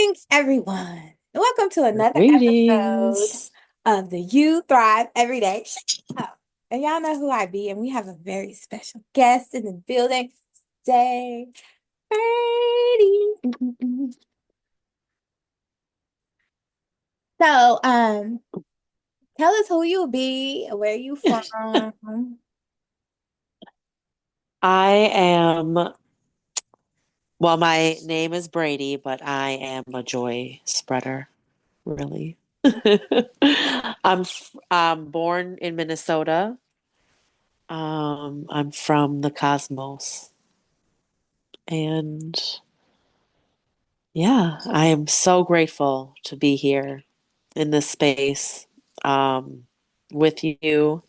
Greetings, everyone. Welcome to another episode Greetings. of the You Thrive Everyday Show. And y'all know who I be, and we have a very special guest in the building today, Bradee. So, tell us who you be, where you from. I am, well, my name is Brady, but I am a joy spreader, really. I'm born in Minnesota. I'm from the cosmos. And yeah, I am so grateful to be here in this space um, with you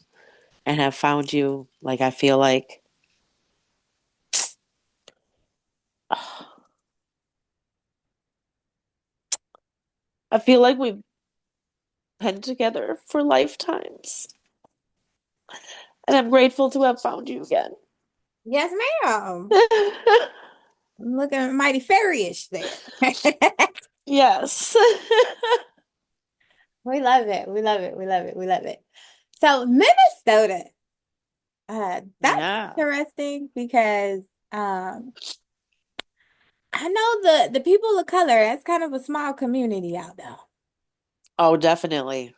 and have found you. Like, I feel like we've been together for lifetimes. And I'm grateful to have found you again. Yes, ma'am. I'm looking mighty fairyish there. Yes. We love it. We love it. We love it. We love it. So, Minnesota. That's Yeah. interesting because I know the people of color, that's kind of a small community out there. Oh, definitely.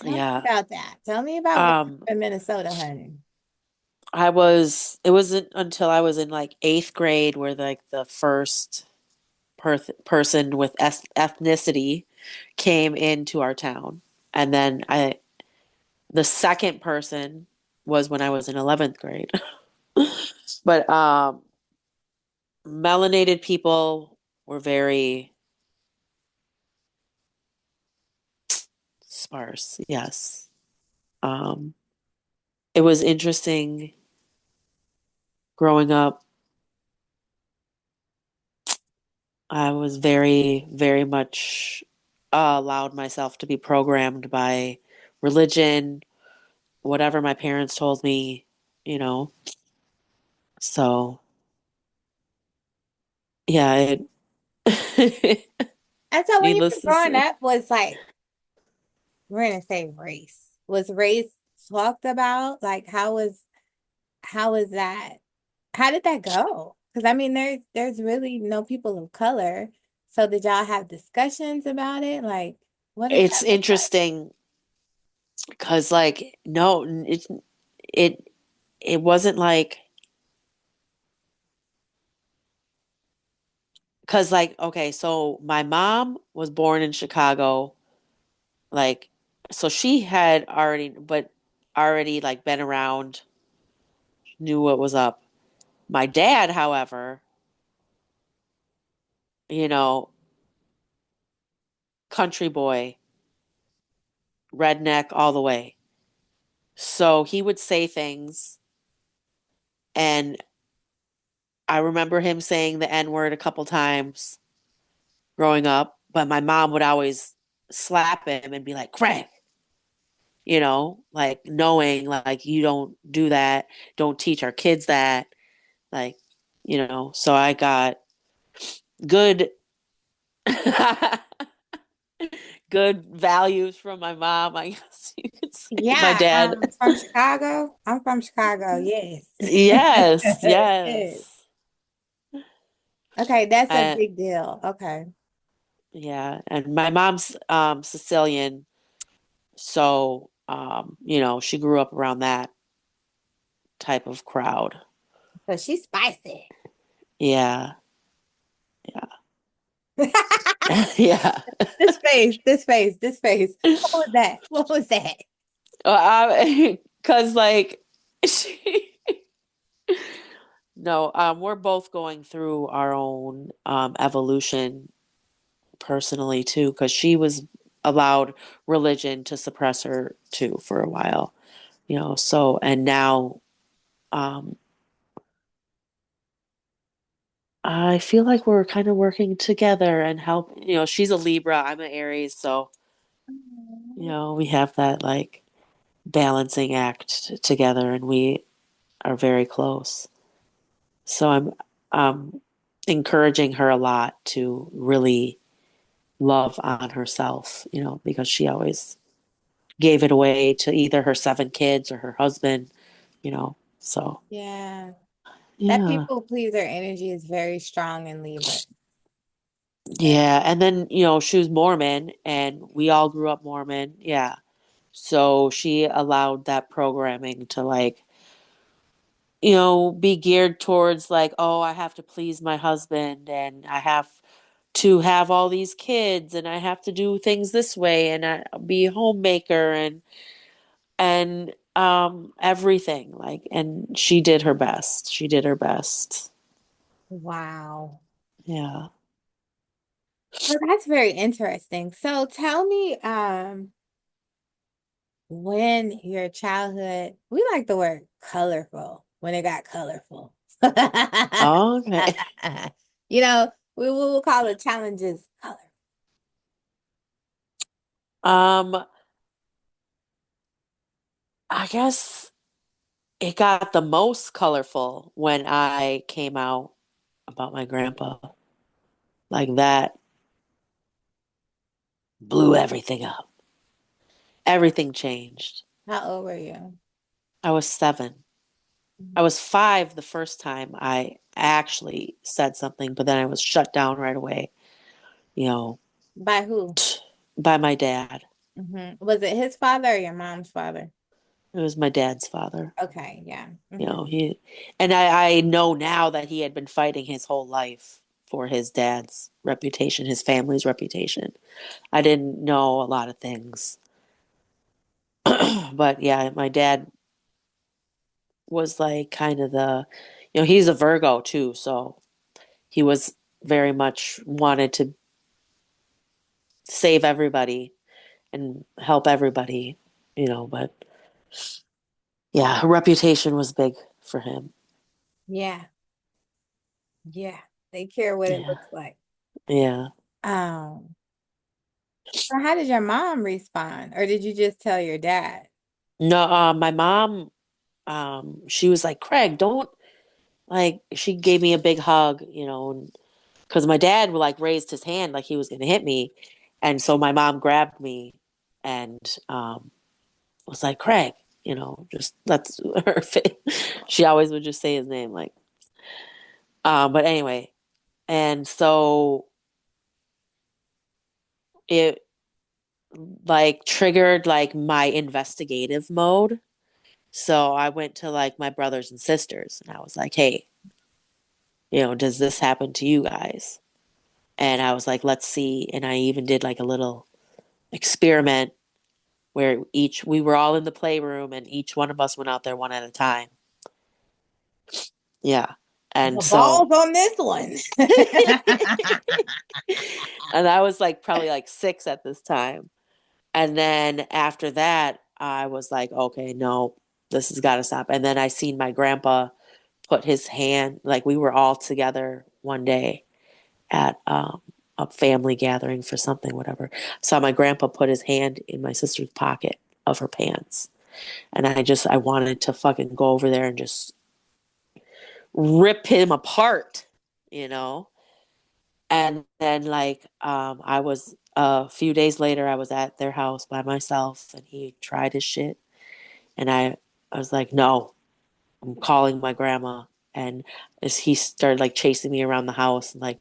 Tell me Yeah. about that. Tell me about growing Um, up in Minnesota, honey. it wasn't until I was in like eighth grade where like the first person with ethnicity came into our town. And then the second person was when I was in 11th grade. But melanated people were very sparse. Yes. Um, it was interesting growing up. I was very, very much allowed myself to be programmed by religion, whatever my parents told me, you know. So, yeah, it, And so when you needless were to growing say, up, was like, we're gonna say race. Was race talked about? Like how was that? How did that go? Because I mean there's really no people of color. So did y'all have discussions about it? Like, what does it's that look like? interesting because, like, no, it it wasn't like because, like, okay, so my mom was born in Chicago. Like, so she had already like been around, knew what was up. My dad, however, you know, country boy, redneck all the way. So he would say things, and I remember him saying the N word a couple times growing up, but my mom would always slap him and be like, Craig, like knowing like you don't do that, don't teach our kids that, like, so I got good good values from my mom, I guess you could say. My Yeah, dad. from Chicago. I'm from Chicago, yes. Yes, Yes. yes. Okay, that's a And big deal. Okay. yeah, and my mom's Sicilian, so she grew up around that type of crowd. So she's spicy. Yeah. Yeah. This face, this face, this face. What was that? What was that? Cause like she no, we're both going through our own evolution personally too, because she was allowed religion to suppress her too for a while, so and now um I feel like we're kind of working together and help, she's a Libra, I'm an Aries, so we have that like balancing act together and we are very close. So I'm encouraging her a lot to really love on herself, because she always gave it away to either her 7 kids or her husband, so Yeah. That yeah. people pleaser energy is very strong in Libra. Very. Yeah, and then, she was Mormon and we all grew up Mormon. Yeah. So she allowed that programming to like, be geared towards like, oh, I have to please my husband and I have to have all these kids and I have to do things this way and I be a homemaker and everything like, and she did her best. She did her best. Wow. Yeah. Well, that's very interesting. So tell me, when your childhood, we like the word colorful, when it got colorful. Okay. We will call it challenges color. Um, I guess it got the most colorful when I came out about my grandpa. Like that blew everything up. Everything changed. How old were you? I was 7. I was 5 the first time I actually said something, but then I was shut down right away, you know, By who? by my dad. Was it his father or your mom's father? It was my dad's father. Okay, yeah. And I know now that he had been fighting his whole life for his dad's reputation, his family's reputation. I didn't know a lot of things. But yeah, my dad was like kind of he's a Virgo too, so he was very much wanted to save everybody and help everybody, but yeah, reputation was big for him. Yeah, yeah. They care what it Yeah. looks like. Yeah. Um, so how did your mom respond? Or did you just tell your dad? No, my mom, she was like, Craig, don't like, she gave me a big hug, because my dad like raised his hand like he was going to hit me. And so my mom grabbed me and was like, Craig, just that's her face. She always would just say his name, like, but anyway, and so it like triggered like my investigative mode. So I went to like my brothers and sisters and I was like, hey, does this happen to you guys? And I was like, let's see. And I even did like a little experiment where we were all in the playroom and each one of us went out there one at a time. Yeah. And The so, balls on this one. and I was like probably like 6 at this time. And then after that, I was like, okay, no, this has got to stop. And then I seen my grandpa put his hand, like we were all together one day at a family gathering for something, whatever. Saw my grandpa put his hand in my sister's pocket of her pants. And I wanted to fucking go over there and just rip him apart, you know? And then like I was a few days later I was at their house by myself and he tried his shit and I was like, "No, I'm calling my grandma." And as he started like chasing me around the house and like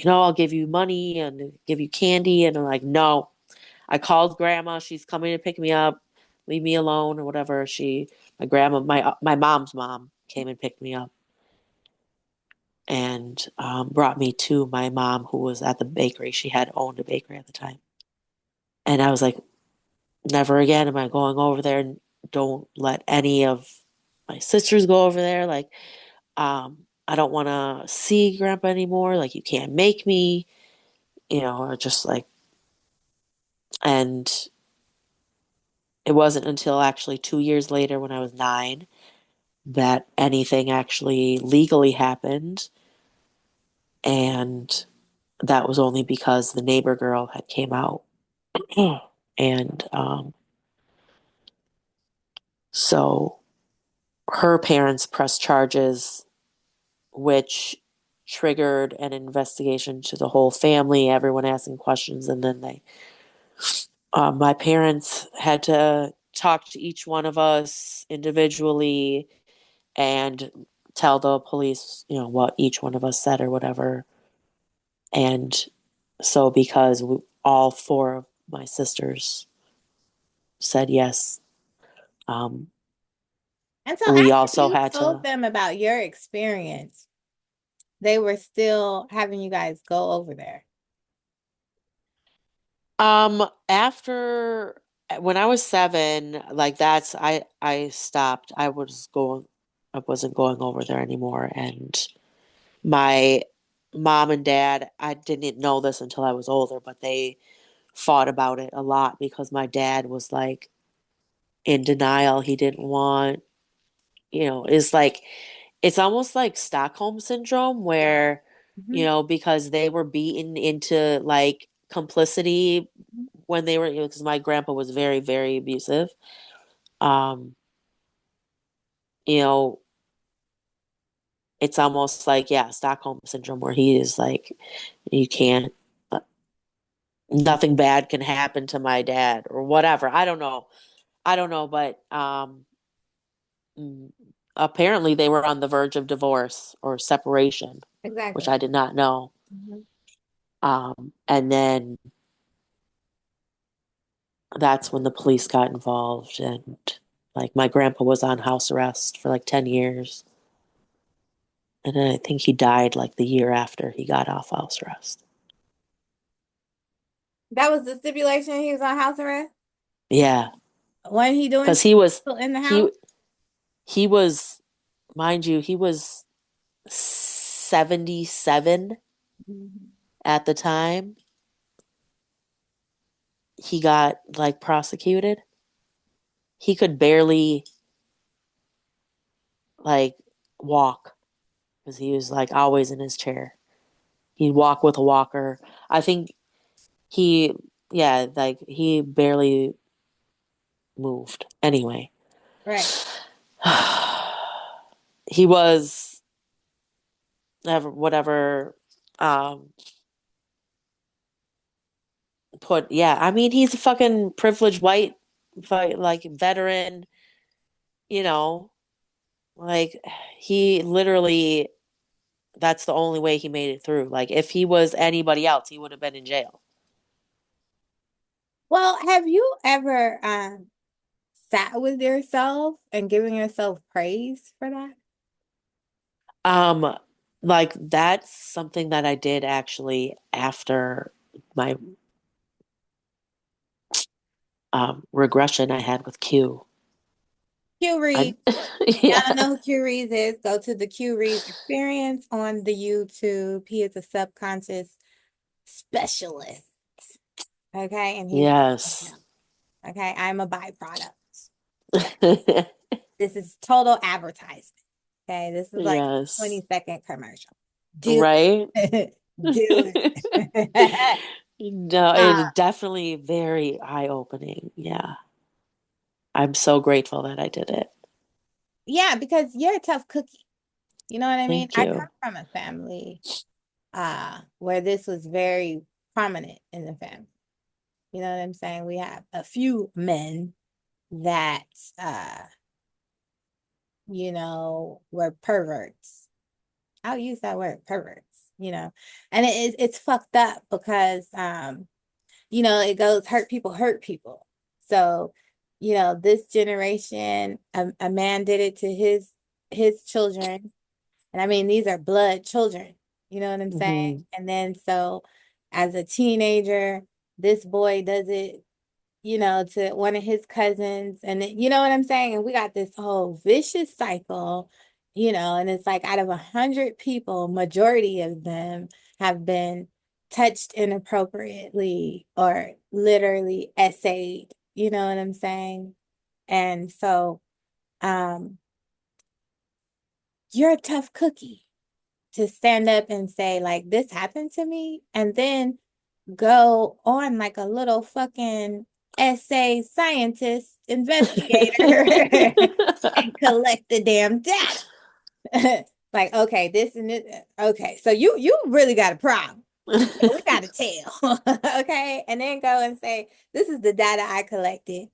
no, I'll give you money and give you candy and I'm like, "No." I called grandma, she's coming to pick me up. Leave me alone or whatever. My grandma, my mom's mom came and picked me up and brought me to my mom who was at the bakery. She had owned a bakery at the time. And I was like, never again am I going over there. Don't let any of my sisters go over there. Like, I don't want to see grandpa anymore. Like, you can't make me, or just like, and it wasn't until actually 2 years later when I was 9 that anything actually legally happened. And that was only because the neighbor girl had came out. And so her parents pressed charges, which triggered an investigation to the whole family, everyone asking questions, and then my parents had to talk to each one of us individually and tell the police, what each one of us said or whatever. And so, because all four of my sisters said yes, um, And so we after also you had told to. them about your experience, they were still having you guys go over there. After when I was 7, like I stopped. I wasn't going over there anymore. And my mom and dad, I didn't know this until I was older, but they fought about it a lot because my dad was like in denial. He didn't want, it's like it's almost like Stockholm syndrome where, Mhm. because they were beaten into like complicity when they were, because my grandpa was very, very abusive. Um, you know, it's almost like, yeah, Stockholm syndrome where he is like, you can't, nothing bad can happen to my dad or whatever. I don't know. I don't know, but mm, apparently they were on the verge of divorce or separation, which Exactly. I did not know. Mhm. And then that's when the police got involved, and like my grandpa was on house arrest for like 10 years. And then I think he died like the year after he got off house arrest. That was the stipulation he was on house arrest? Yeah, When he doing because something in the house? he he was, mind you, he was 77 Mhm. at the time he got like prosecuted. He could barely like walk because he was like always in his chair. He'd walk with a walker. I think he, yeah, like he barely moved. Anyway, Right. he was whatever um put, yeah, I mean he's a fucking privileged white like veteran, you know, like he literally, that's the only way he made it through. Like if he was anybody else, he would have been in jail. Well, have you ever sat with yourself and given yourself praise for that? Um, like that's something that I did actually after my regression I had with Q. Q I Reed. I don't yeah. know who Q Reed is. Go to the Q Reed experience on the YouTube. He is a subconscious specialist. Okay. And he's Yes. okay. I'm a byproduct. This is total advertisement. Okay. This is like a Yes. 20-second commercial. Do Right? it. Do it. No, uh, it's definitely very eye-opening. Yeah. I'm so grateful that I did it. yeah, because you're a tough cookie. You know what I mean? Thank I come you. from a family where this was very prominent in the family. You know what I'm saying? We have a few men that uh, were perverts. I'll use that word, perverts, And it's fucked up because it goes hurt people. So, this generation, a man did it to his children. And I mean, these are blood children. You know what I'm saying? Hmm. And then so as a teenager, this boy does it, to one of his cousins. And then, you know what I'm saying? And we got this whole vicious cycle, and it's like out of 100 people, majority of them have been touched inappropriately or literally essayed. You know what I'm saying? And so you're a tough cookie to stand up and say, like, this happened to me, and then go on like a little fucking essay scientist investigator and collect the damn data. Like, okay, this and this. Okay, so you really got a problem. We got to tell. Okay, and then go and say, this is the data I collected.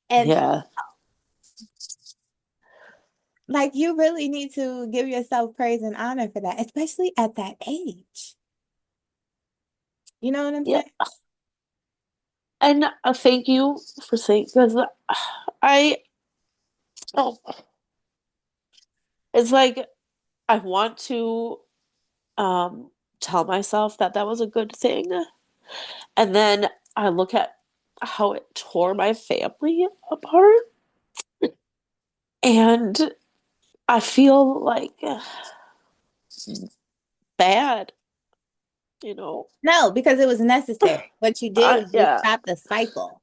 And Yeah. like, you really need to give yourself praise and honor for that, especially at that age. You know what I'm Yeah. saying? And thank you for saying because I oh, it's like I want to um tell myself that that was a good thing, and then I look at how it tore my family apart, and I feel like bad, you know. No, because it was necessary. What you did was you Yeah, stopped the cycle.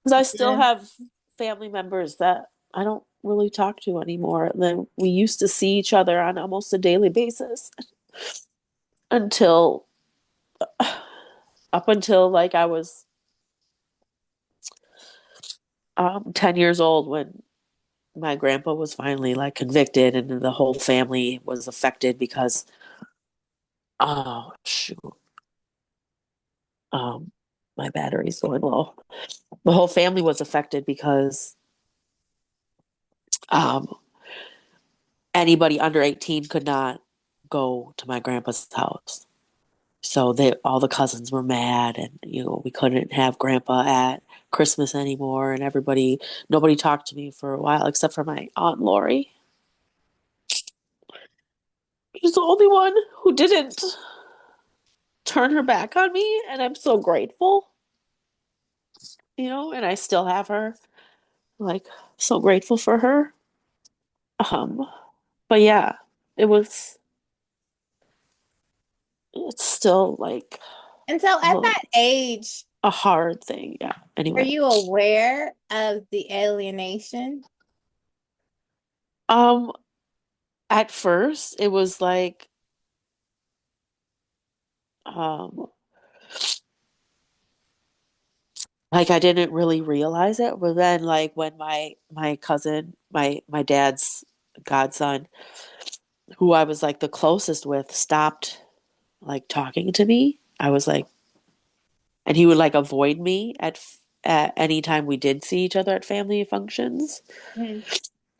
because I You still know? have family members that I don't really talk to anymore. And then we used to see each other on almost a daily basis until up until like I was 10 years old when my grandpa was finally like convicted and the whole family was affected because oh shoot um my battery's going low. The whole family was affected because um anybody under 18 could not go to my grandpa's house. So they all the cousins were mad, and we couldn't have grandpa at Christmas anymore, and nobody talked to me for a while except for my aunt Lori. She's the only one who didn't turn her back on me, and I'm so grateful, and I still have her. Like, so grateful for her. Um, but yeah, it was it's still like And so at a, that age, a hard thing. Yeah. are Anyway. you aware of the alienation? Um, at first it was um like I didn't really realize it, but then like when my cousin, my dad's godson, who I was like the closest with, stopped like talking to me, I was like, and he would like avoid me at any time we did see each other at family functions. Mm.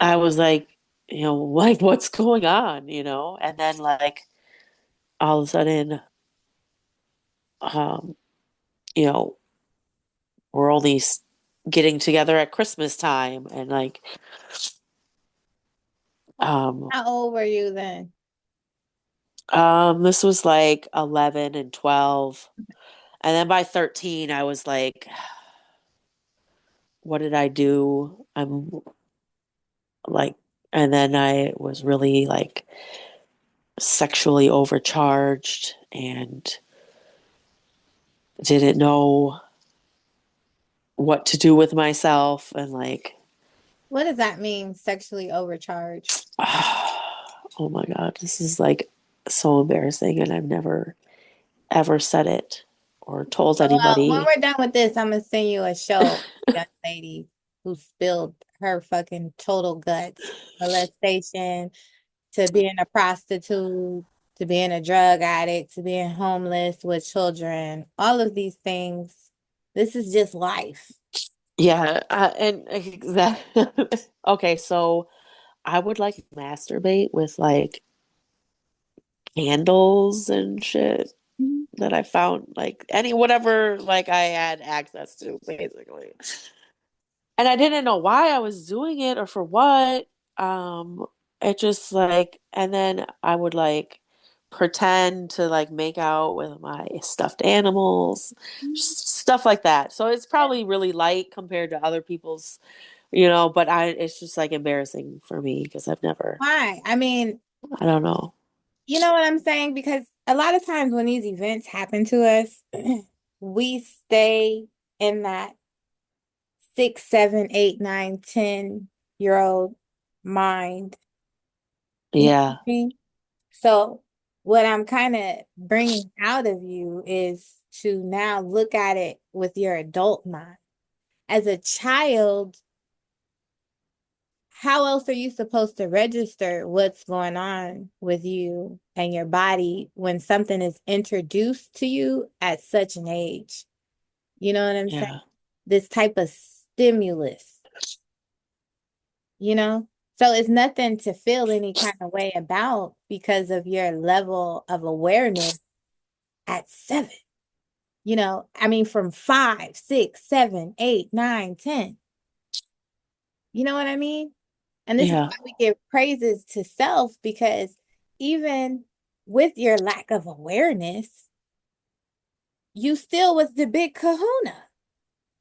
I was like, like what's going on, and then like all of a sudden, um, you know, we're only getting together at Christmas time, and like um How old were you then? this was like 11 and 12. And then by 13, I was like, what did I do? I'm like, and then I was really like sexually overcharged and didn't know what to do with myself. And like, What does that mean, sexually overcharged? oh my God, this is like so embarrassing. And I've never ever said it or told Well, when anybody. we're done with this, I'm gonna send you a show, young lady who spilled her fucking total guts, molestation, to being a prostitute, to being a drug addict, to being homeless with children, all of these things. This is just life. Yeah. And that, okay, so I would like masturbate with like candles and shit that I found like any whatever like I had access to basically. And I didn't know why I was doing it or for what. Um it just like and then I would like pretend to like make out with my stuffed animals, stuff like that. So it's probably really light compared to other people's, but I it's just like embarrassing for me because I've never Why? I mean, I don't know. you know what I'm saying? Because a lot of times when these events happen to us, we stay in that 6, 7, 8, 9, 10 year old mind. You know what Yeah. I mean? So, what I'm kind of bringing out of you is to now look at it with your adult mind. As a child, how else are you supposed to register what's going on with you and your body when something is introduced to you at such an age? You know what I'm saying? Yeah. This type of stimulus, you know? So it's nothing to feel any kind of way about because of your level of awareness at 7. I mean, from 5, 6, 7, 8, 9, 10. You know what I mean? And this is Yeah. why we give praises to self because even with your lack of awareness, you still was the big kahuna.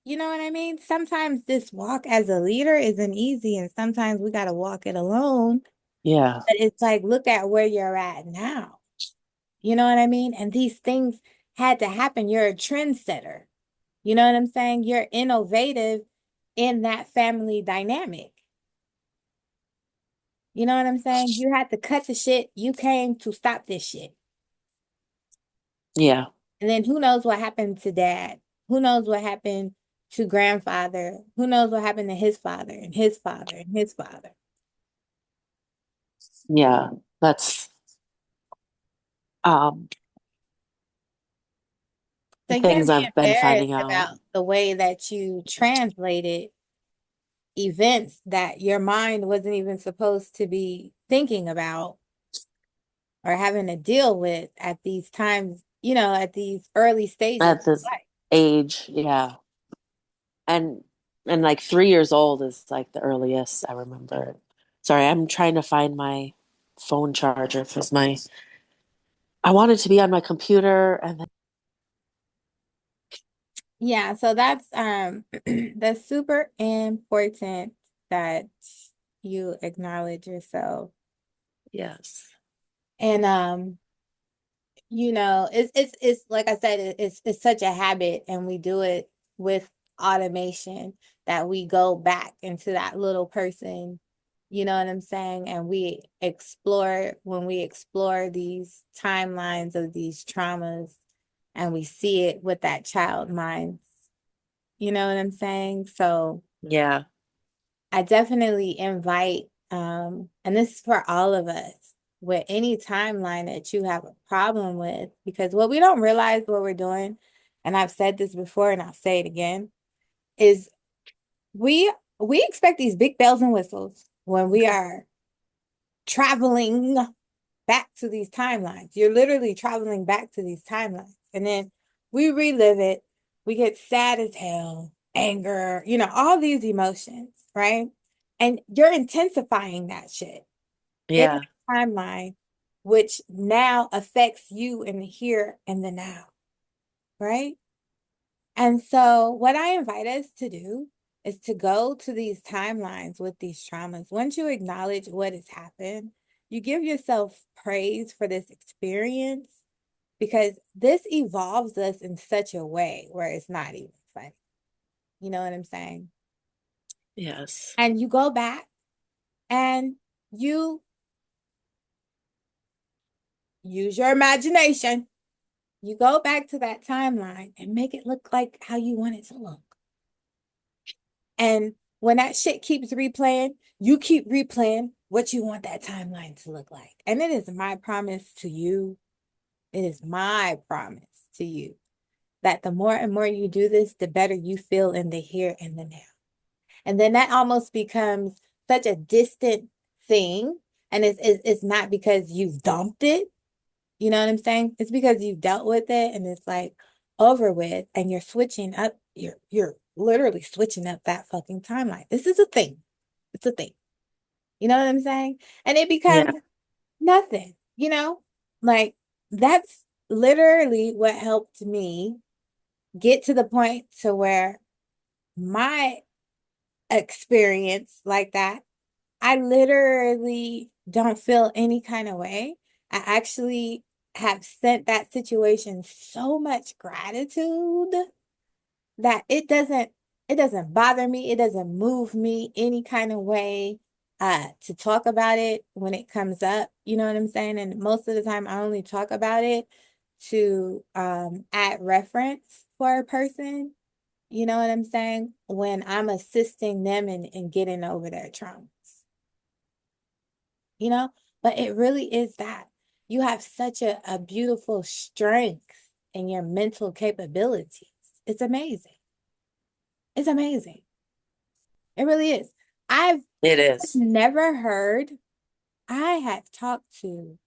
You know what I mean? Sometimes this walk as a leader isn't easy, and sometimes we got to walk it alone. Yeah. But it's like, look at where you're at now. You know what I mean? And these things had to happen. You're a trendsetter. You know what I'm saying? You're innovative in that family dynamic. You know what I'm saying? You had to cut the shit. You came to stop this shit. Yeah. And then who knows what happened to dad? Who knows what happened to grandfather? Who knows what happened to his father and his father and his father? Yeah. That's um So the you can't things be I've been embarrassed finding out. about the way that you translated events that your mind wasn't even supposed to be thinking about or having to deal with at these times, at these early stages of At this life. age. Yeah. And like 3 years old is like the earliest I remember. Sorry, I'm trying to find my phone charger because my I wanted to be on my computer and then Yeah, so that's super important that you acknowledge yourself. yes. And it's like I said, it's such a habit and we do it with automation that we go back into that little person, you know what I'm saying? And when we explore these timelines of these traumas and we see it with that child mind. You know what I'm saying? So Yeah. I definitely invite, and this is for all of us, with any timeline that you have a problem with, because what we don't realize what we're doing, and I've said this before and I'll say it again, is we we expect these big bells and whistles when we are traveling back to these timelines. You're literally traveling back to these timelines. And then we relive it. We get sad as hell, anger, all these emotions, right? And you're intensifying that shit in the Yeah. timeline, which now affects you in the here and the now, right? And so, what I invite us to do is to go to these timelines with these traumas. Once you acknowledge what has happened, you give yourself praise for this experience because this evolves us in such a way where it's not even funny. You know what I'm saying? Yes. And you go back and you use your imagination. You go back to that timeline and make it look like how you want it to look. And when that shit keeps replaying, you keep replaying what you want that timeline to look like. And it is my promise to you, it is my promise to you that the more and more you do this, the better you feel in the here and the now. And then that almost becomes such a distant thing. And it's not because you've dumped it. You know what I'm saying? It's because you've dealt with it and it's like over with and you're switching up, you're literally switching up that fucking timeline. This is a thing. It's a thing. You know what I'm saying? And it Yeah. becomes nothing, Like that's literally what helped me get to the point to where my experience like that, I literally don't feel any kind of way. I actually have sent that situation so much gratitude that it doesn't bother me, it doesn't move me any kind of way to talk about it when it comes up, you know what I'm saying? And most of the time I only talk about it to add reference for a person, you know what I'm saying? When I'm assisting them in getting over their traumas. you know? But it really is that. You have such a beautiful strength in your mental capabilities. It's amazing. It's amazing. It really is. I've It is. never heard, I have talked to,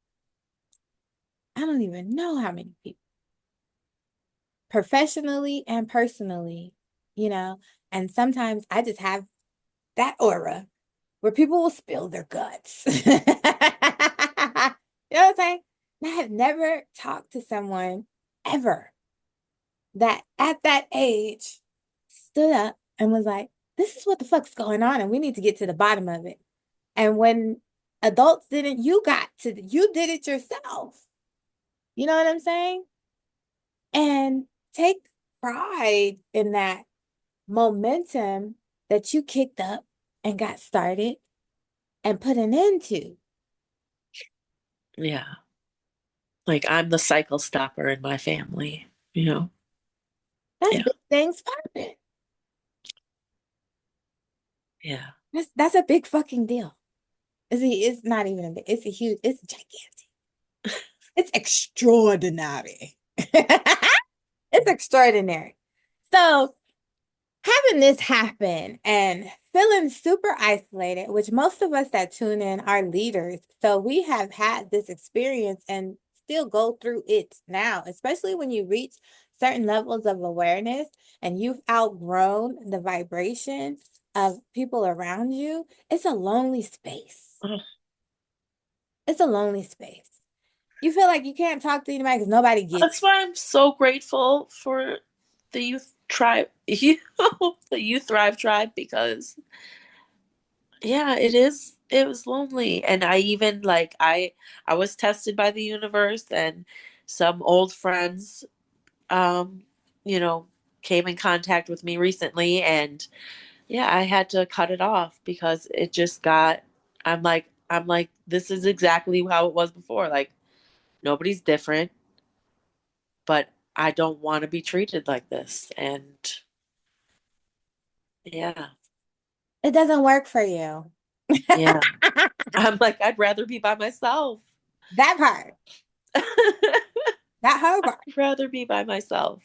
I don't even know how many people, professionally and personally, you know, and sometimes I just have that aura where people will spill their guts. You know what I'm saying? I have never talked to someone ever that at that age stood up and was like, this is what the fuck's going on, and we need to get to the bottom of it. And when adults didn't, you did it yourself. You know what I'm saying? And take pride in that momentum that you kicked up and got started and put an end to. Yeah. Like I'm the cycle stopper in my family, you know? That's Yeah. big things popping. Yeah. That's a big fucking deal. It's not even a big, it's a huge, it's gigantic. It's extraordinary. It's extraordinary. So having this happen and feeling super isolated, which most of us that tune in are leaders. So we have had this experience and still go through it now, especially when you reach certain levels of awareness and you've outgrown the vibration of people around you. It's a lonely space. Oh, It's a lonely space. You feel like you can't talk to anybody because nobody gets that's why I'm so grateful for the youth tribe, the youth thrive tribe, because yeah, it was lonely. And I even like I was tested by the universe, and some old friends um, you know, came in contact with me recently, and yeah, I had to cut it off because it just got I'm like this is exactly how it was before. Like nobody's different, but I don't want to be treated like this. And yeah. it doesn't work for you. Yeah. I'm like I'd rather be by myself. That part, I'd that whole part. rather be by myself.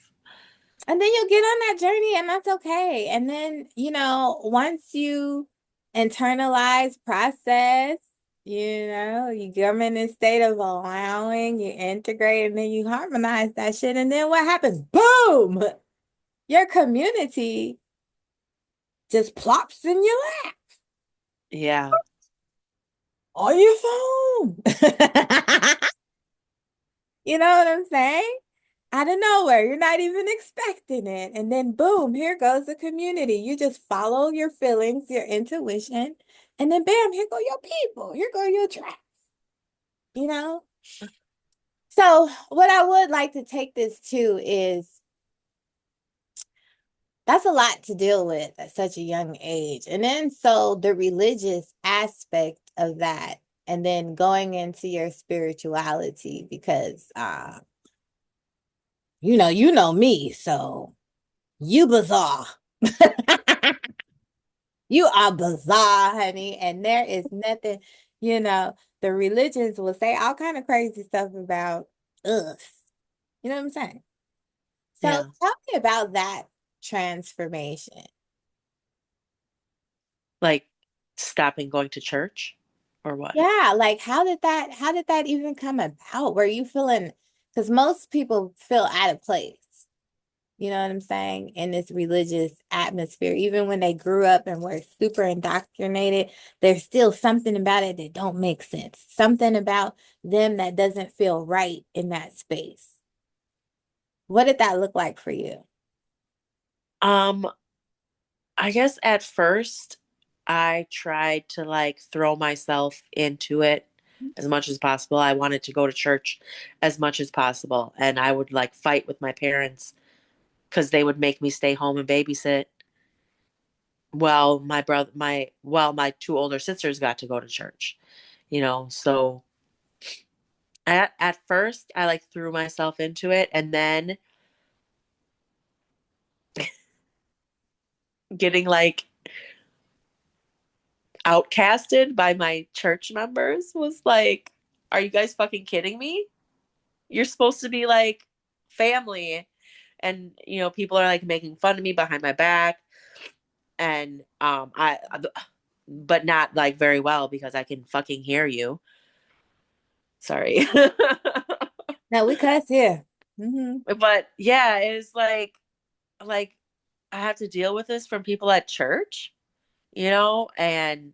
And then you'll get on that journey and that's okay. And then, once you internalize, process, you come in this state of allowing, you integrate, and then you harmonize that shit. And then what happens? Boom! Your community just plops in your lap Yeah. on your phone. You know what I'm saying? Out of nowhere, you're not even expecting it. And then boom, here goes the community. You just follow your feelings, your intuition, and then bam, here go your people. Here go your tribe, you know? So what I would like to take this to is that's a lot to deal with at such a young age. And then so the religious aspect of that, and then going into your spirituality, because you know me, so you bizarre. You are bizarre, honey, and there is nothing, the religions will say all kind of crazy stuff about us. You know what I'm saying? So Yeah. tell me about that transformation. Like stopping going to church or what? Yeah, like how did that even come about? Were you feeling, because most people feel out of place. You know what I'm saying? In this religious atmosphere, even when they grew up and were super indoctrinated, there's still something about it that don't make sense. Something about them that doesn't feel right in that space. What did that look like for you? Um, I guess at first I tried to like throw myself into it as much as possible. I wanted to go to church as much as possible, and I would like fight with my parents because they would make me stay home and babysit while my two older sisters got to go to church. So at first I like threw myself into it, and then getting like outcasted by my church members was like, are you guys fucking kidding me? You're supposed to be like family. And people are like making fun of me behind my back. And but not like very well because I can fucking hear you. Sorry. Now we cuss here. Hmm. But yeah, it's like I have to deal with this from people at church, and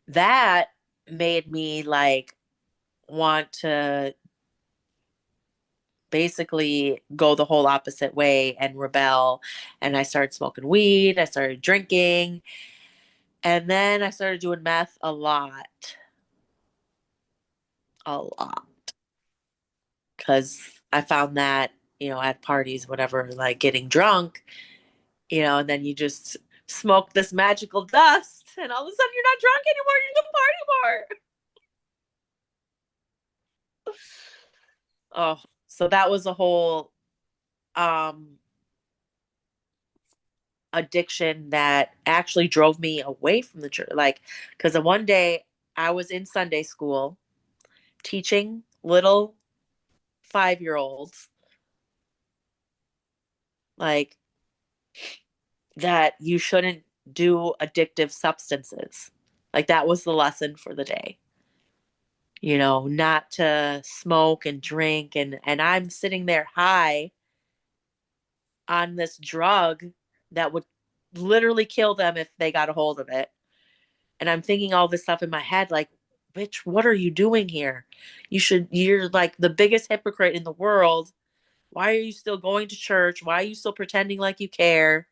that made me like want to basically go the whole opposite way and rebel. And I started smoking weed, I started drinking, and then I started doing meth a lot, because I found that, at parties, whatever, like getting drunk, and then you just smoke this magical dust, and all of a sudden you're not drunk anymore, you can party more. Oh, so that was a whole um addiction that actually drove me away from the church. Like, because one day I was in Sunday school teaching little 5-year olds, like, that you shouldn't do addictive substances. Like, that was the lesson for the day. Not to smoke and drink, and I'm sitting there high on this drug that would literally kill them if they got a hold of it. And I'm thinking all this stuff in my head, like, bitch, what are you doing here? You're like the biggest hypocrite in the world. Why are you still going to church? Why are you still pretending like you care?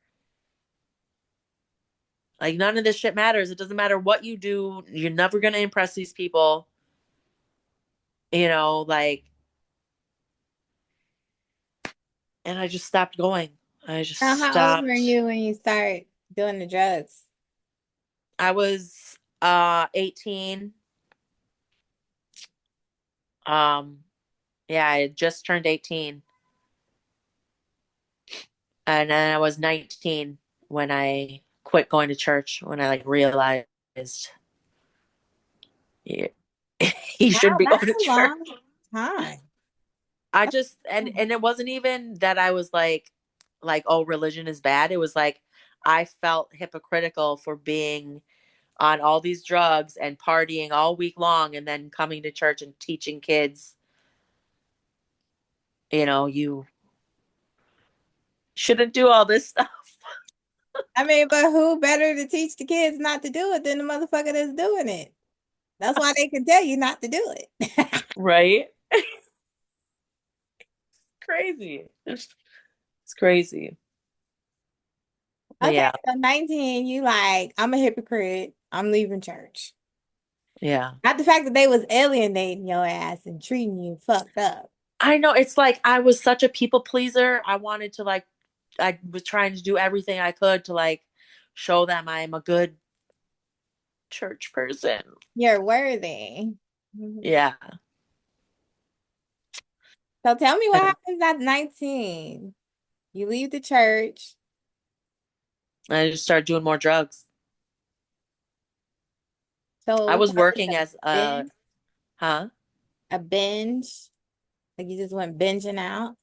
Like, none of this shit matters. It doesn't matter what you do. You're never going to impress these people. Like, and I just stopped going. I just Now, how old were stopped. you when you started doing the drugs? I was 18. Um yeah, I had just turned 18. And then I was 19 when I quit going to church, when I like realized you, you shouldn't Wow, be going that's to a church. long time. I That's just and it wasn't even that I was like, oh, religion is bad. It was like I felt hypocritical for being on all these drugs and partying all week long and then coming to church and teaching kids, you shouldn't do all this stuff. I mean, but who better to teach the kids not to do it than the motherfucker that's doing it? That's why they can tell you not to do it. Right? Crazy. It's crazy. But Okay, yeah, so 19, you like, I'm a hypocrite. I'm leaving church. yeah. Not the fact that they was alienating your ass and treating you fucked up. I know, it's like I was such a people pleaser. I wanted to like I was trying to do everything I could to like show them I am a good church person. You're worthy. Mhm. Yeah. So tell me what And happens at 19. You leave the church. I just started doing more drugs. I So was was it working as a, binge? huh? A binge? Like you just went binging out?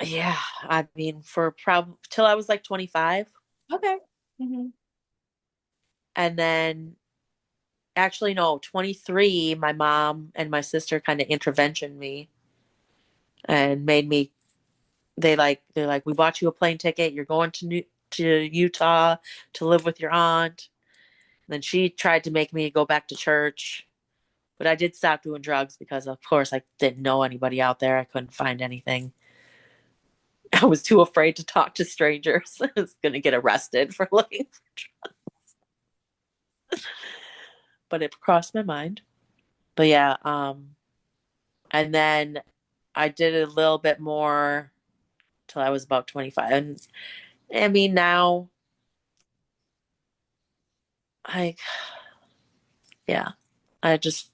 Yeah, I mean, for probably till I was like 25. Okay. Hmm. And then actually, no, 23, my mom and my sister kind of intervention me and made me, they're like, we bought you a plane ticket. You're going to Utah to live with your aunt. And then she tried to make me go back to church, but I did stop doing drugs because, of course, I didn't know anybody out there. I couldn't find anything. I was too afraid to talk to strangers. I was going to get arrested for looking, but it crossed my mind. But yeah, and then I did a little bit more till I was about 25. And I mean, now I, yeah, I just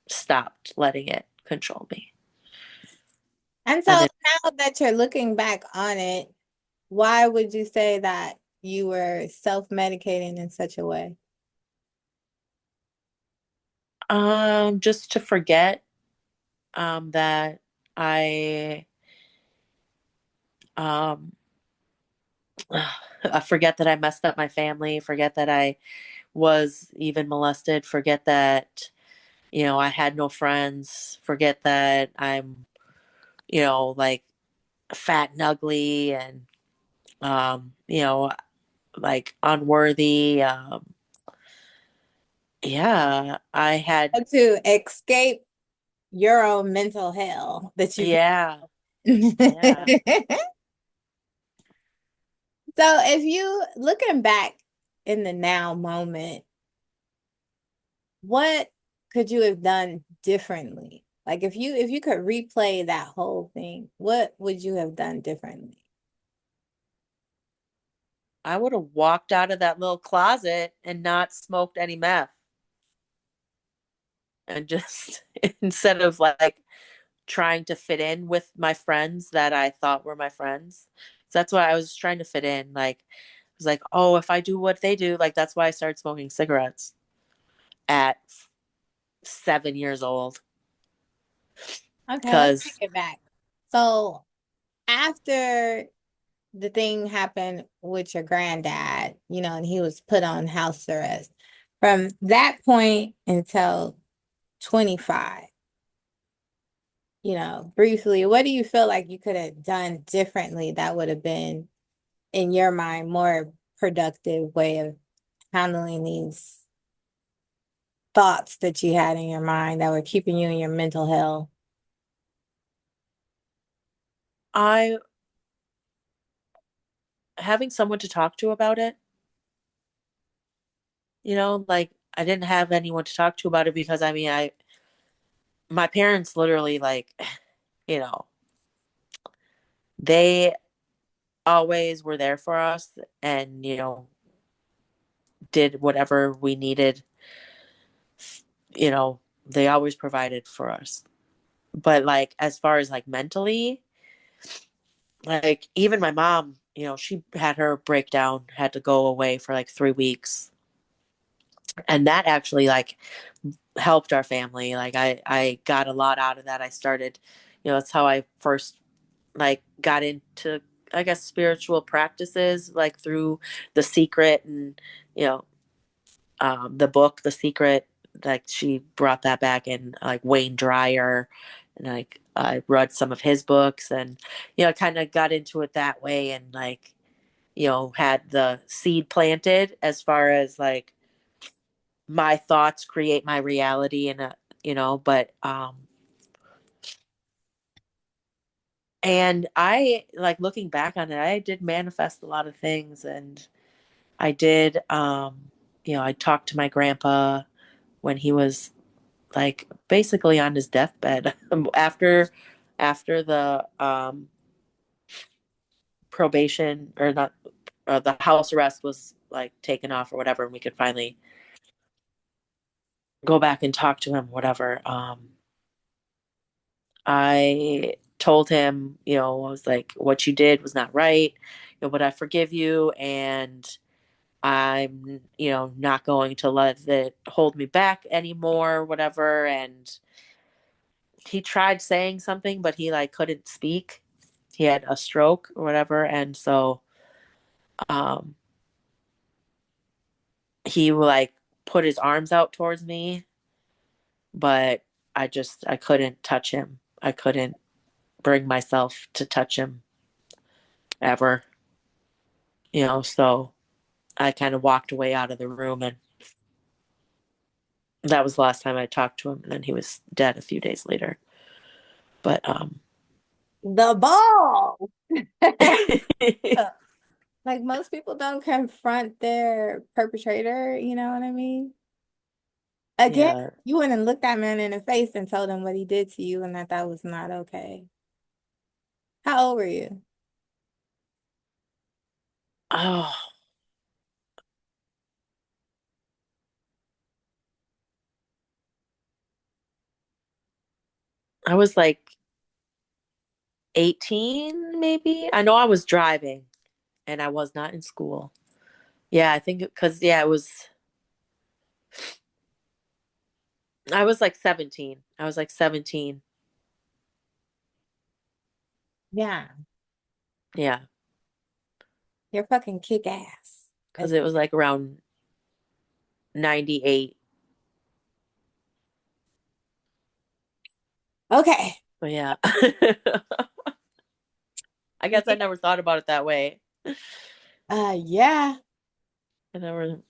stopped letting it control me. And so And then now that you're looking back on it, why would you say that you were self-medicating in such a way? Just to forget that I um I forget that I messed up my family, forget that I was even molested, forget that, I had no friends, forget that I'm, like fat and ugly and like unworthy. Yeah, I had To escape your own mental hell that you yeah, So yeah. if you looking back in the now moment, what could you have done differently? Like if you could replay that whole thing, what would you have done differently? I would have walked out of that little closet and not smoked any meth and just instead of like trying to fit in with my friends that I thought were my friends. So that's why I was trying to fit in. Like, I was like, oh, if I do what they do, like that's why I started smoking cigarettes at 7 years old. Okay, let's take Cause it back. So after the thing happened with your granddad, and he was put on house arrest, from that point until 25, briefly, what do you feel like you could have done differently that would have been, in your mind, more productive way of handling these thoughts that you had in your mind that were keeping you in your mental health? I having someone to talk to about it, like I didn't have anyone to talk to about it because I mean I my parents literally like, you know, they always were there for us and, did whatever we needed, you know, they always provided for us. But like as far as like mentally, like even my mom, she had her breakdown, had to go away for like 3 weeks. And that actually like helped our family. Like I got a lot out of that. I started, that's how I first like got into I guess spiritual practices like through The Secret and you know the book The Secret, like she brought that back in like Wayne Dryer, and like I read some of his books and kind of got into it that way and like had the seed planted as far as like my thoughts create my reality and but and I like looking back on it, I did manifest a lot of things and I did I talked to my grandpa when he was like basically on his deathbed after the probation or not the house arrest was like taken off or whatever and we could finally go back and talk to him whatever. I told him, I was like, what you did was not right, but I forgive you and I'm, not going to let it hold me back anymore, whatever. And he tried saying something, but he like couldn't speak. He had a stroke or whatever. And so um, he like put his arms out towards me, but I couldn't touch him. I couldn't bring myself to touch him ever, so I kind of walked away out of the room and that was the last time I talked to him. And then he was dead a few days later. But The ball. Like most people don't confront their perpetrator, you know what I mean? Again, yeah. you went and looked that man in the face and told him what he did to you and that that was not okay. How old were you? Oh, I was like 18, maybe. I know I was driving and I was not in school. Yeah, I think because, yeah, it was, I was like 17. I was like 17. Yeah, Yeah, you're fucking kick ass. because it was like around 98. Okay. But yeah. I guess I never thought about it that way. Yeah. I never.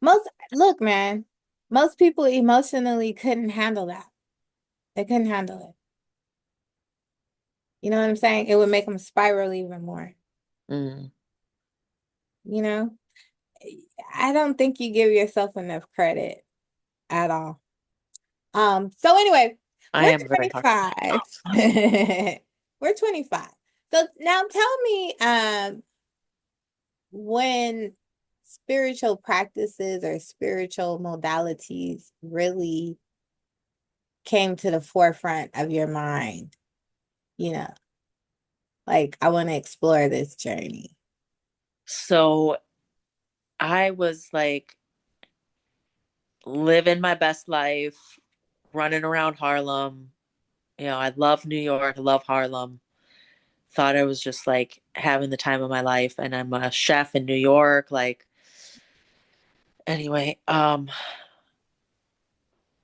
Most look, man. Most people emotionally couldn't handle that. They couldn't handle it. You know what I'm saying? It would make them spiral even more. Mm, You know? I don't think you give yourself enough credit at all. So anyway, I we're am very hard on 25. myself. We're 25. So now tell me, when spiritual practices or spiritual modalities really came to the forefront of your mind, you know, like I want to explore this journey. So I was like living my best life, running around Harlem. I love New York. I love Harlem. Thought I was just like having the time of my life. And I'm a chef in New York. Like, anyway, and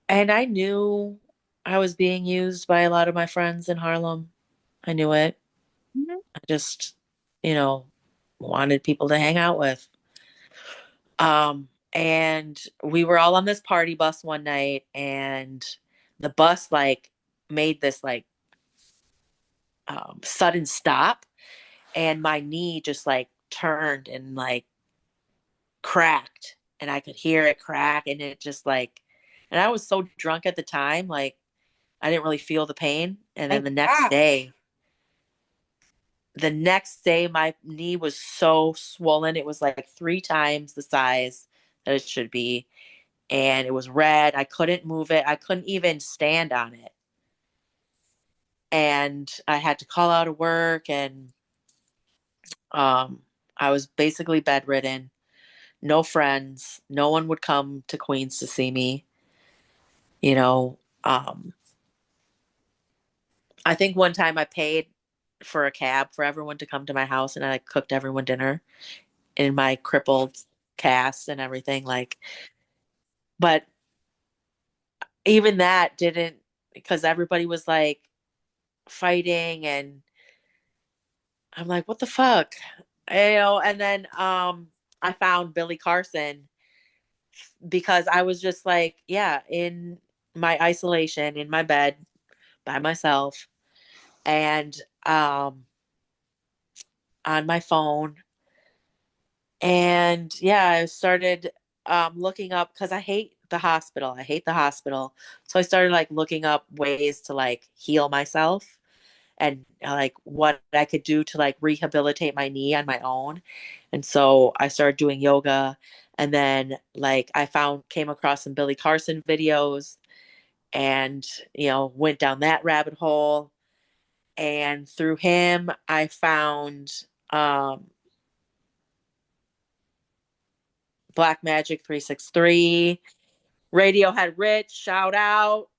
I knew I was being used by a lot of my friends in Harlem. I knew it. Mhm. I just, you know, wanted people to hang out with. And we were all on this party bus one night, and the bus like made this like sudden stop, and my knee just like turned and like cracked, and I could hear it crack, and it just like, and I was so drunk at the time, like I didn't really feel the pain. And then Thank God. the next day, my knee was so swollen. It was like three times the size that it should be. And it was red. I couldn't move it. I couldn't even stand on it. And I had to call out of work, and um, I was basically bedridden. No friends. No one would come to Queens to see me. You know, um, I think one time I paid for a cab for everyone to come to my house, and I like, cooked everyone dinner in my crippled cast and everything. Like, but even that didn't, because everybody was like fighting, and I'm like, what the fuck? And then I found Billy Carson because I was just like, yeah, in my isolation in my bed by myself, and on my phone. And yeah, I started looking up because I hate the hospital. I hate the hospital. So I started like looking up ways to like heal myself, and like what I could do to like rehabilitate my knee on my own. And so I started doing yoga, and then like I found came across some Billy Carson videos, and went down that rabbit hole. And through him I found um Black Magic 363, Radiohead Rich, shout out,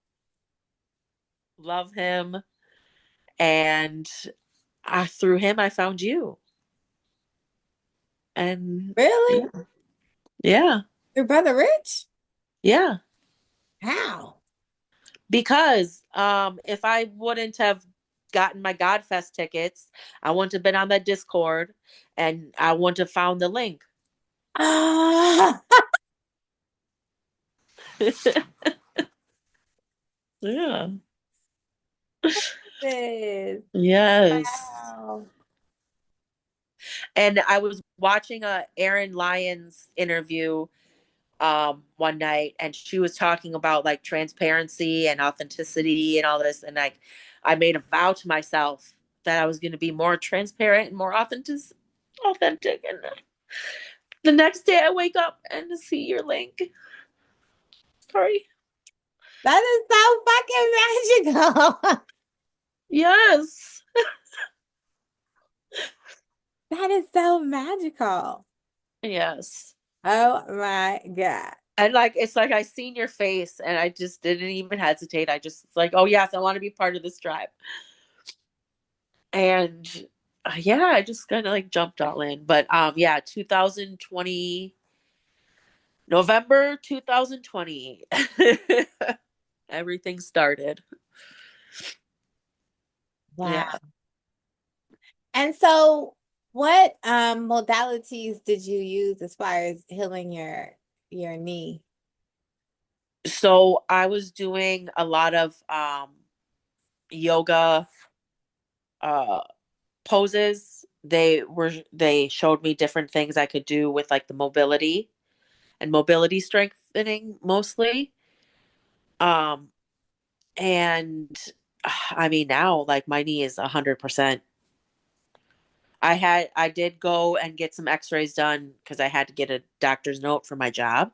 love him. And through him I found you. And Really? yeah. Yeah. Your brother Rich? Yeah. How? Because if I wouldn't have gotten my Godfest tickets, I wouldn't have been on that Discord, and I wouldn't have found the link. Ah, Yeah. this. Yes. Wow. And I was watching a Aaron Lyons interview one night, and she was talking about like transparency and authenticity and all this, and like I made a vow to myself that I was going to be more transparent and more authentic. And the next day I wake up and to see your link. Sorry. That is so fucking magical. Yes. That is so magical. Yes. Oh my God. And like it's like I seen your face and I just didn't even hesitate. I just it's like, oh yes, I want to be part of this tribe. And yeah, I just kind of like jumped all in. But yeah, 2020 November 2020. Everything started. Wow. Yeah. And so what modalities did you use as far as healing your knee? So I was doing a lot of yoga uh poses. They showed me different things I could do with like the mobility and mobility strengthening mostly. Um and I mean now like my knee is 100%. I did go and get some x-rays done because I had to get a doctor's note for my job.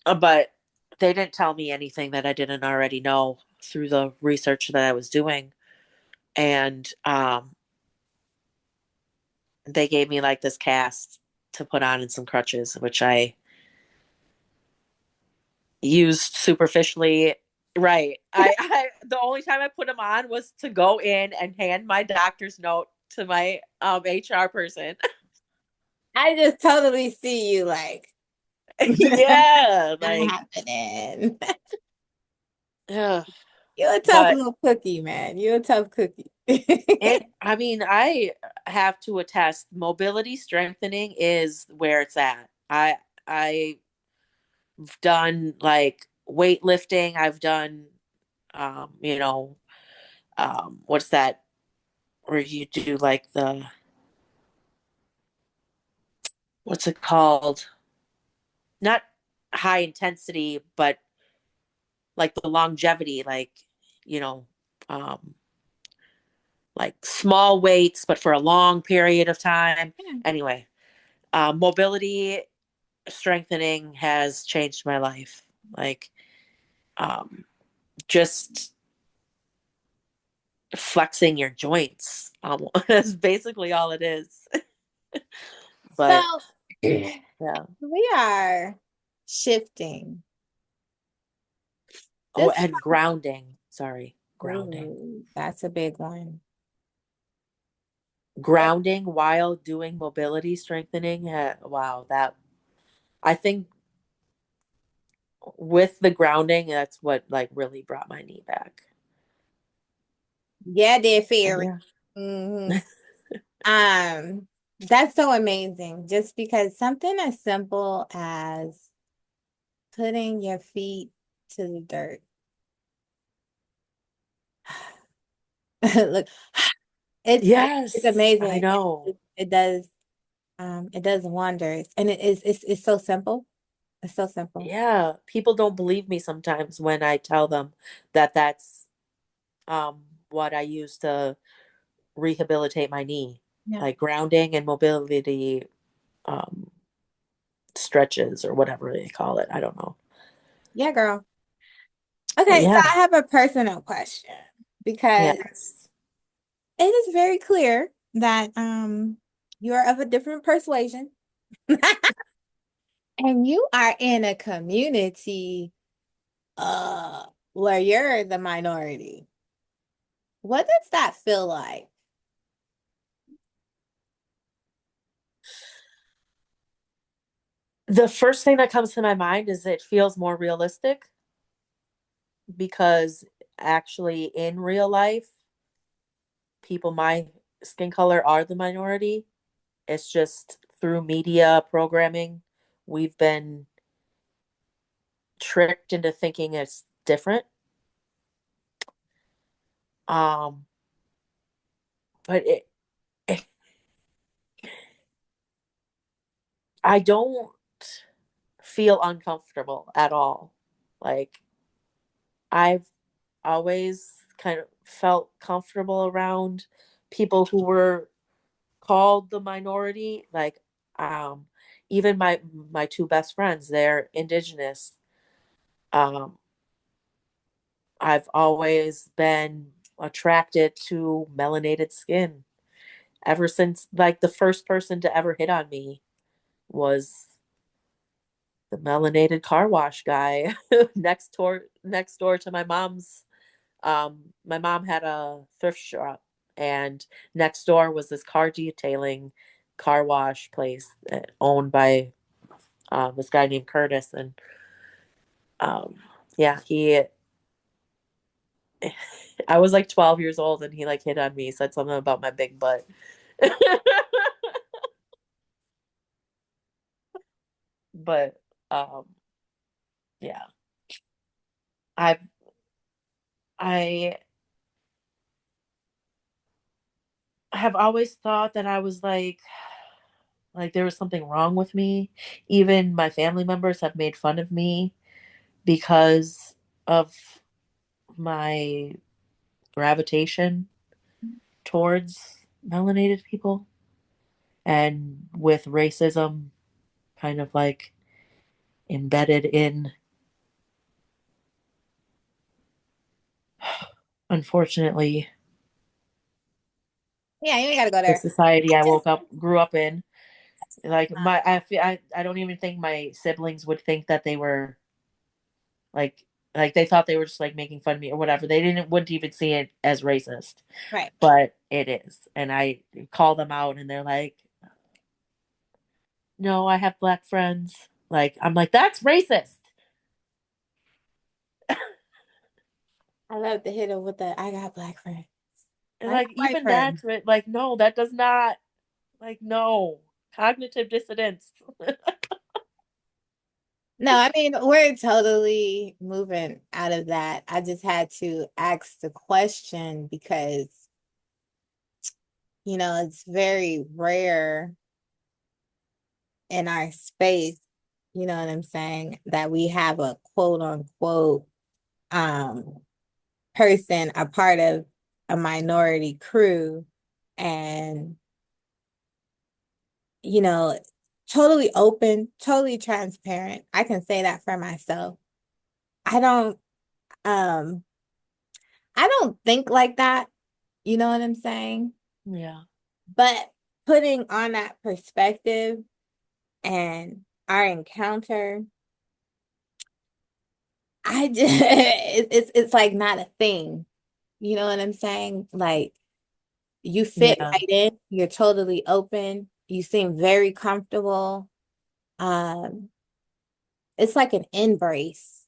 But they didn't tell me anything that I didn't already know through the research that I was doing. And they gave me like this cast to put on and some crutches, which I used superficially. Right. I the only time I put them on was to go in and hand my doctor's note to my HR person. I just totally see you like Yeah, not like happening. ugh. You're a tough But little cookie, man. You're a tough cookie. I mean, I have to attest mobility strengthening is where it's at. I've done like weightlifting, I've done you know, what's that where you do like the what's it called? Not high intensity, but like the longevity, like, you know, um, like small weights, but for a long period of time. Anyway, mobility strengthening has changed my life. Like, um, just flexing your joints almost is basically all it is. But So yeah. we are shifting. Oh, This, and grounding. Sorry, grounding. ooh, that's a big one. Grounding while doing mobility strengthening. Wow, that I think with the grounding, that's what like really brought my knee back. Yeah, dear And fairy. yeah. hmm that's so amazing. Just because something as simple as putting your feet to the dirt. Look, it's Yes, I amazing. know. It does wonders. And it's so simple. It's so simple. Yeah, people don't believe me sometimes when I tell them that that's what I use to rehabilitate my knee, Yeah. like grounding and mobility um stretches or whatever they call it. I don't know. Yeah, girl. But Okay, so yeah, I have a personal question because yes. it is very clear that you are of a different persuasion and you are in a community where you're the minority. What does that feel like? The first thing that comes to my mind is it feels more realistic because actually in real life, people my skin color are the minority. It's just through media programming, we've been tricked into thinking it's different. Um, but it I don't feel uncomfortable at all. Like I've always kind of felt comfortable around people who were called the minority. Like um even my two best friends, they're indigenous. Um I've always been attracted to melanated skin ever since like the first person to ever hit on me was the melanated car wash guy next door to my mom had a thrift shop, and next door was this car detailing car wash place owned by this guy named Curtis. And um, yeah, I was like 12 years old, and he like hit on me, said something about my big butt. But um, yeah, I I have always thought that I was like there was something wrong with me. Even my family members have made fun of me because of my gravitation towards melanated people, and with racism kind of like embedded in, unfortunately, Yeah, you ain't gotta go the there. society I I just grew up in. Like I don't even think my siblings would think that they were like they thought they were just like making fun of me or whatever. They didn't wouldn't even see it as racist, right. but it is. And I call them out, and they're like, "No, I have black friends." Like I'm like, "That's racist." I love to hit him with the I got black friends. And I got like white even friends. like no, that does not, like, no. Cognitive dissonance. No, I mean, we're totally moving out of that. I just had to ask the question because, it's very rare in our space, you know what I'm saying, that we have a quote unquote um person, a part of a minority crew, and you know, totally open, totally transparent. I can say that for myself. I don't um I don't think like that, you know what I'm saying? Yeah. But putting on that perspective and our encounter, I just it's like not a thing. You know what I'm saying? Like you fit Yeah. right in, you're totally open, you seem very comfortable. Um, it's like an embrace,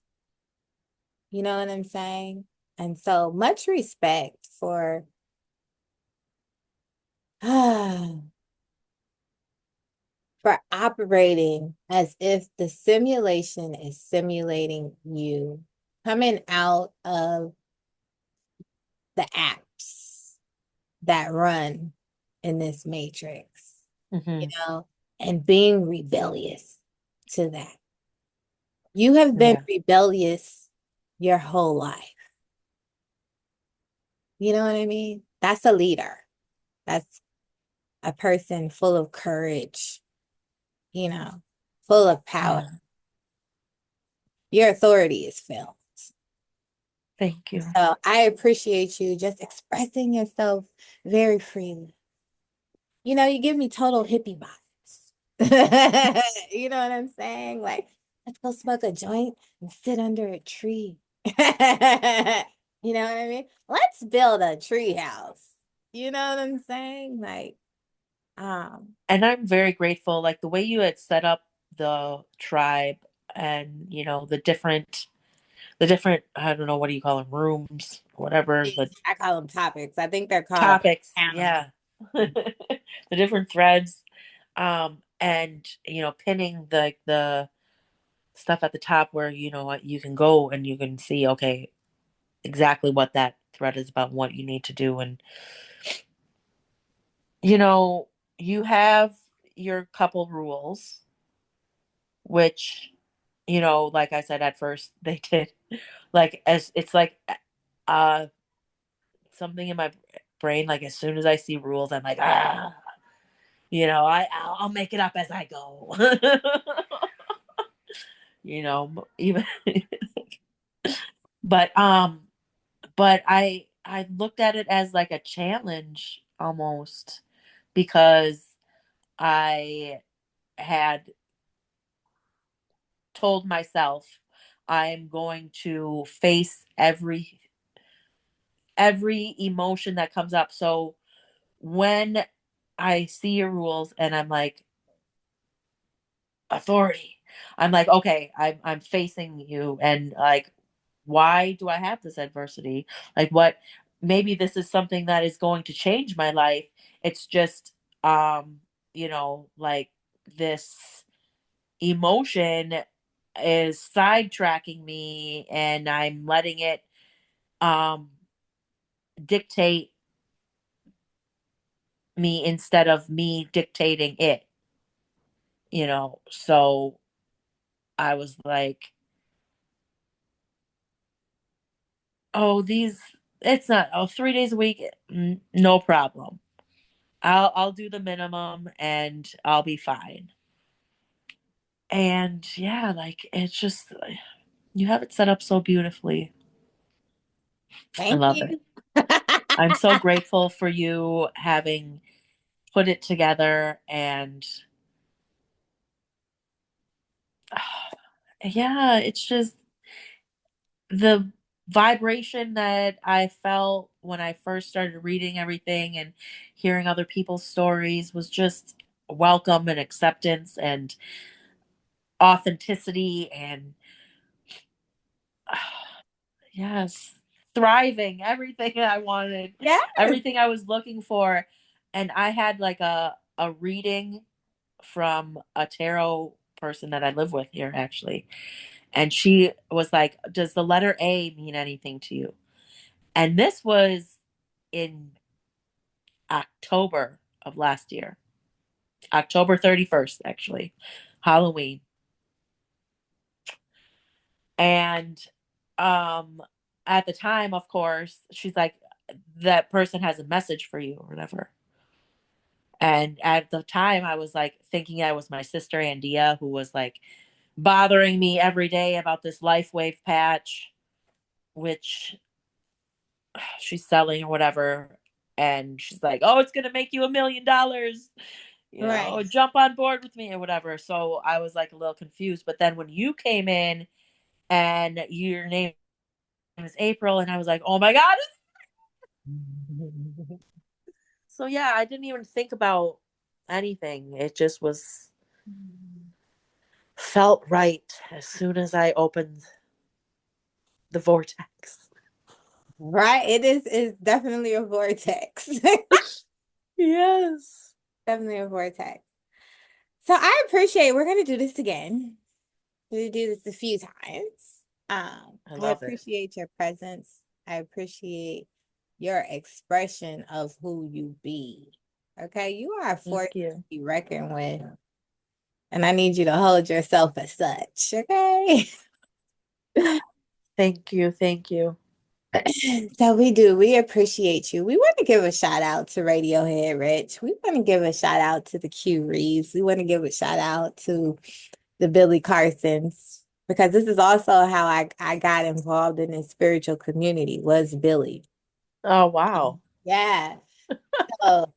you know what I'm saying? And so much respect for for operating as if the simulation is simulating you coming out of the apps that run in this matrix, you Hmm. know, and being rebellious to that. You have been Yeah. rebellious your whole life. You know what I mean? That's a leader. That's a person full of courage, you know, full of power. Yeah. Your authority is felt. Thank you. So I appreciate you just expressing yourself very freely. You give me total hippie vibes. You know what I'm saying? Like, let's go smoke a joint and sit under a tree. You know what I mean? Let's build a tree house. You know what I'm saying? Like, um, And I'm very grateful, like the way you had set up the tribe, and the different, I don't know, what do you call them, rooms, whatever, the I call them topics. I think they're called topics. panels. Yeah. The different threads. And pinning the stuff at the top where what you can go and you can see, okay, exactly what that thread is about, what you need to do. And you know you have your couple rules, which, like I said, at first they did, like, as it's like uh something in my brain, like as soon as I see rules, I'm like, I'll make it up as I go. Even but I looked at it as like a challenge almost, because I had told myself I'm going to face every emotion that comes up. So when I see your rules and I'm like, authority, I'm like, okay, I'm facing you, and like, why do I have this adversity? Like, what? Maybe this is something that is going to change my life. It's just, um, like this emotion is sidetracking me, and I'm letting it um dictate me instead of me dictating it. So I was like, oh, it's not, oh, 3 days a week, no problem. I'll do the minimum and I'll be fine. And yeah, like, it's just, you have it set up so beautifully. I Thank love it. you. I'm so grateful for you having put it together, and yeah, it's just the vibration that I felt when I first started reading everything and hearing other people's stories was just welcome and acceptance and authenticity and yes, thriving, everything I wanted, Yes. everything I was looking for. And I had like a reading from a tarot person that I live with here actually. And she was like, "Does the letter A mean anything to you?" And this was in October of last year, October 31st, actually, Halloween. And um, at the time, of course, she's like, that person has a message for you or whatever. And at the time, I was like thinking I was my sister Andia, who was like bothering me every day about this Life Wave patch, which she's selling or whatever. And she's like, "Oh, it's gonna make you $1 million, Right. jump on board with me or whatever." So I was like a little confused. But then when you came in and your name is April, and I was like, "Oh my God." So yeah, I didn't even think about anything. It just was felt right as soon as I opened the vortex. Right. Is definitely a vortex. Yes. Definitely a vortex. So I appreciate we're gonna do this again. We do this a few times. I I love it. appreciate your presence. I appreciate your expression of who you be. Okay, you are a Thank force to you. be reckoned with, and I need you to hold yourself as such. Okay. Thank you. Thank you. So we do. We appreciate you. We want to give a shout out to Radiohead Rich. We want to give a shout out to the Q Reeves. We want to give a shout out to the Billy Carsons because this is also how I got involved in this spiritual community was Billy. Oh, wow. Yeah. So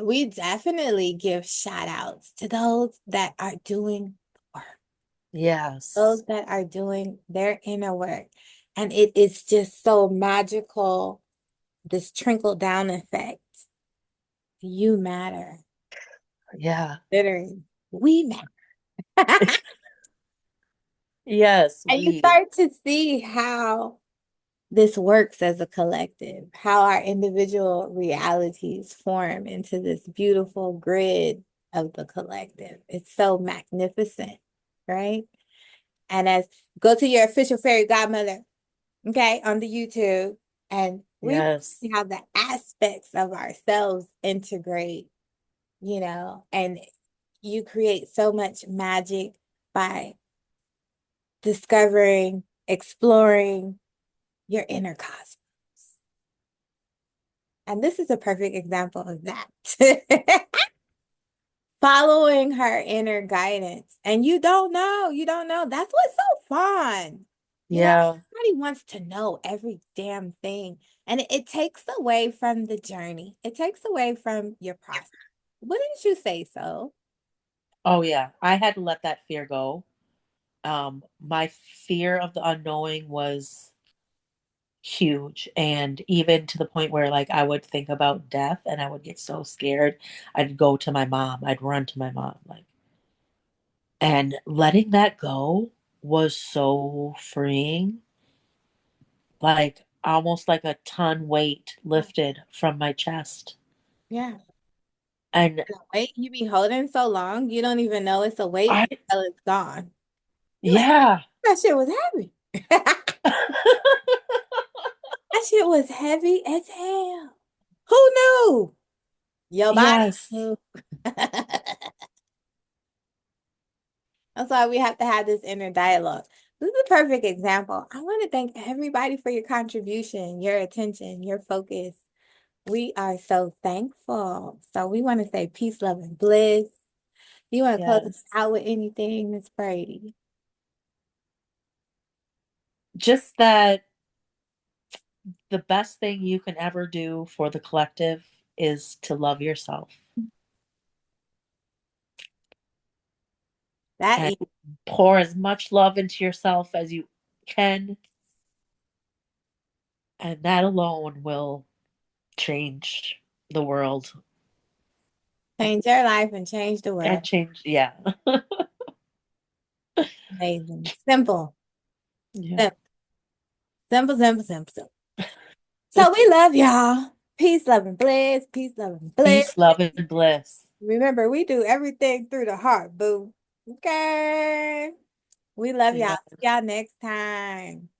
we definitely give shout outs to those that are doing work, Yes. those that are doing their inner work. And it is just so magical, this trickle down effect. You matter. Yeah. Literally, we matter. Yes, And you we. start to see how this works as a collective, how our individual realities form into this beautiful grid of the collective. It's so magnificent, right? And as go to your official fairy godmother, okay, on the YouTube, and we see Yes. how the aspects of ourselves integrate, and you create so much magic by discovering, exploring your inner cosmos. And this is a perfect example of that. Following her inner guidance. And you don't know. That's what's so fun. Yeah. Everybody wants to know every damn thing. And it takes away from the journey, it takes away from your process. Wouldn't you say so? Oh, yeah. I had to let that fear go. My fear of the unknowing was huge, and even to the point where like I would think about death and I would get so scared. I'd go to my mom. I'd run to my mom like, and letting that go was so freeing. Like almost like a ton weight lifted from my chest. Yeah. And The weight you be holding so long, you don't even know it's a weight I until it's gone. You're like, yeah. that shit was heavy. That shit was heavy as hell. Who knew? Your body Yes. knew. That's why we have to have this inner dialogue. This is a perfect example. I want to thank everybody for your contribution, your attention, your focus. We are so thankful. So we want to say peace, love, and bliss. You want to close us Yes. out with anything, Miss Bradee? Just that the best thing you can ever do for the collective is to love yourself That and is pour as much love into yourself as you can, and that alone will change the world change your life and change the world. and change, yeah. Amazing. Simple. Yeah. Simple. Simple, simple, simple, simple. So we love y'all. Peace, love, and bliss. Peace, love, and bliss. Peace, love, and bliss. Remember, we do everything through the heart, boo. Okay. We love y'all. Yeah. See y'all next time.